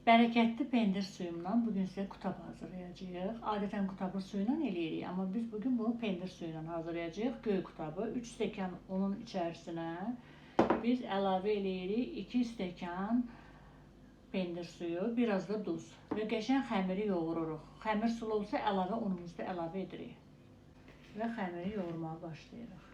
Bereketli pendir suyumdan bugün size kutab hazırlayacağıq. Adətən kutabı suyla eləyirik, amma biz bugün bunu pendir suyuyla hazırlayacağıq. Göy kutabı 3 stəkan onun içərisinə biz əlavə eləyirik 2 stəkan pendir suyu, biraz da duz və qəşəng xəmiri yoğururuq. Xəmir sulu olsa əlavə unumuzu da əlavə edirik və xəmiri yoğurmağa başlayırıq.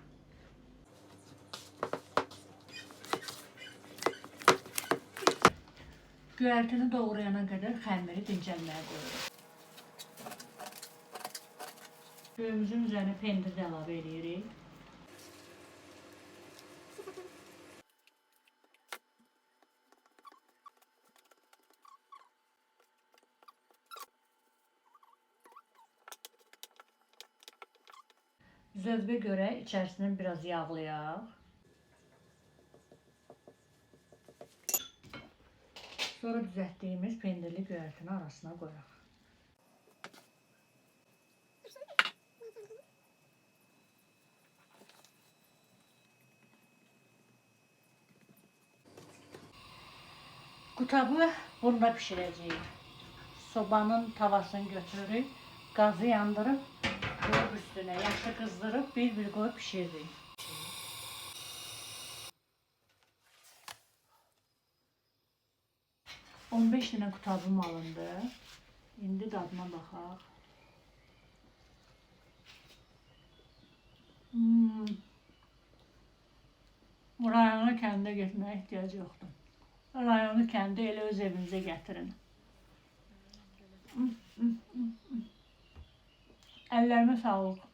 Göyərtini doğrayana qədər xəmiri dincəlməyə qoyuruq. Göyümüzün üzərinə pendir də əlavə edirik. Zövqə görə içərisini biraz yağlayaq. Sonra düzəltdiyimiz pendirli göyərtini arasına qoyaq. Kutabı bunda pişirəcəyik. Sobanın tavasını götürürük, qazı yandırıb, qoyub üstünə yaxşı qızdırıb bir-bir qoyub pişiririk. 15 dənə kutabım alındı. İndi dadına baxaq. Rayona kəndə getməyə ehtiyac yoxdur. Rayonu kəndi elə öz evinizə gətirin. Əllərimə sağlıq.